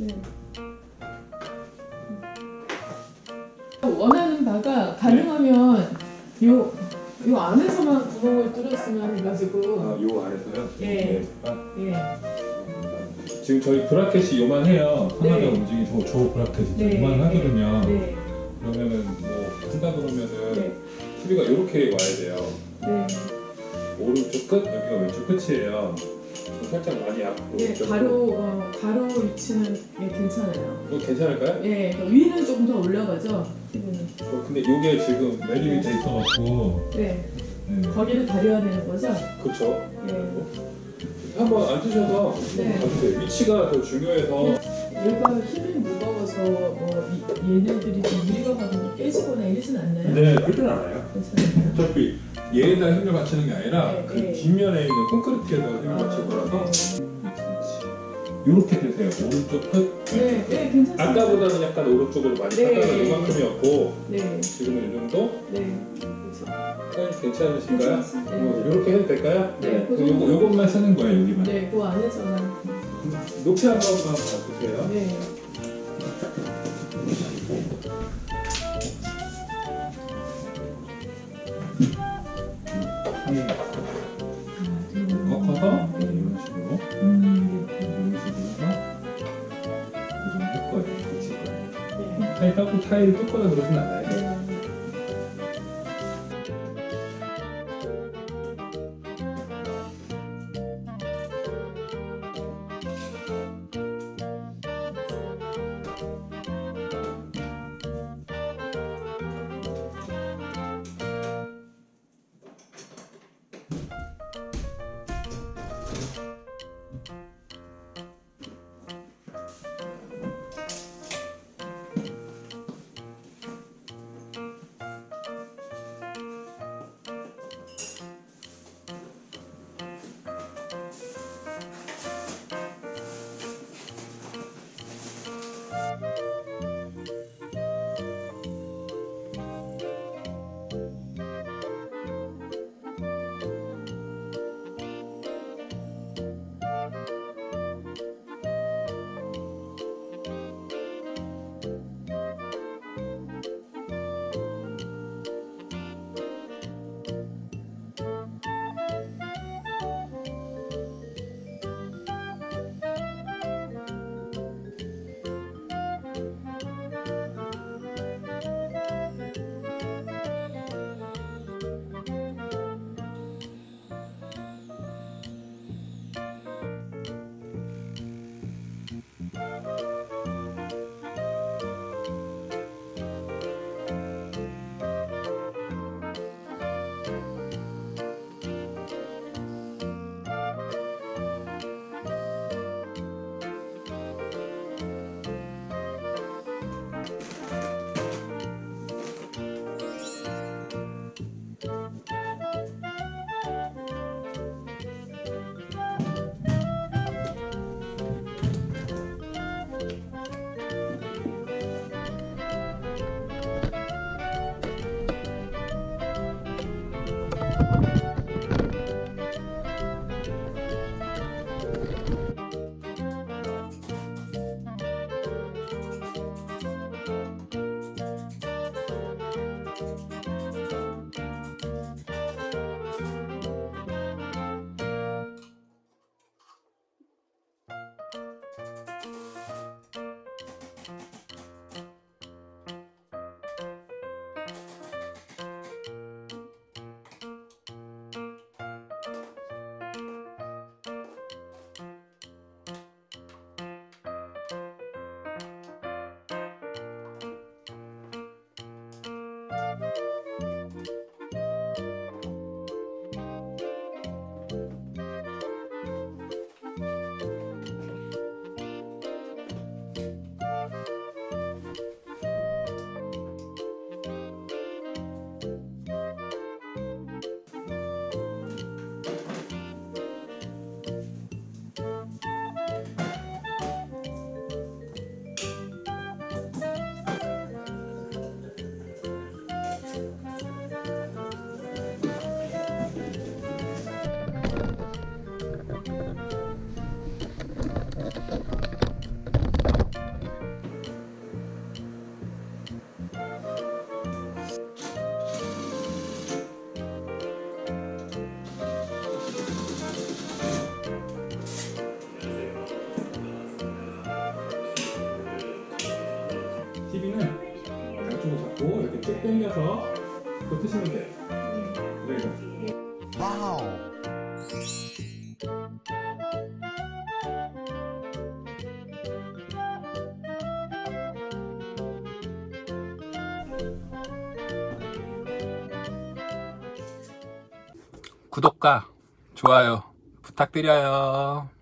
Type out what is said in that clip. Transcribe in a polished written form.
네. 원하는 바가 가능하면 요 안에서만 구멍을 뚫었으면 해가지고. 요 안에서요? 예. 네. 예. 지금 저희 브라켓이 요만해요. 하나가 네. 움직이고 저 브라켓이 네. 요만하거든요. 네. 그러면은 뭐 한다 그러면은 네. TV가 이렇게 와야 돼요. 네. 오른쪽 끝, 여기가 왼쪽 끝이에요. 살짝 많이 앞으로. 예, 가로 위치는 예, 괜찮아요. 이거 괜찮을까요? 예, 그러니까 위는 조금 더 올라가죠. TV는. 근데 이게 지금 맨 밑에 있어갖고. 네. 네. 거기를 가려야 되는 거죠. 그렇죠. 예. 한번 앉으셔서 네. 봐주세요. 위치가 더 중요해서. 얘가 힘이 무거워서 얘네들이 좀 유리가 가면 깨지거나 이러진 않나요? 네, 그렇진 않아요. 괜찮아요. 어차피 얘에다 힘을 받치는 게 아니라 네, 그 네. 뒷면에 있는 콘크리트에다 힘을 받칠 거라서. 이렇게 되세요. 오른쪽 끝. 네, 네, 괜찮습니다. 아까보다는 약간 오른쪽으로 많이 네. 가다가 이만큼이었고 네, 지금은 이 정도? 네, 그렇죠. 사이즈 괜찮으신가요? 괜찮습니다. 이렇게 해도 될까요? 네, 그 그럼 정도. 요것만 쓰는 거예요, 여기만. 네, 그 안에서는. 높이 한 번만 봐주세요. 네. 꺾어서 네. 이런 식으로 이렇게. 이런 식으로 해서 고정할 거예요. 붙일 거예요. 네. 타일 닦고 타일 뜯거나 그러진 않아요. 네. TV는 양쪽으로 잡고 이렇게 쭉 당겨서 그거 뜨시면 돼요. 그래서 와우. 구독과 좋아요 부탁드려요.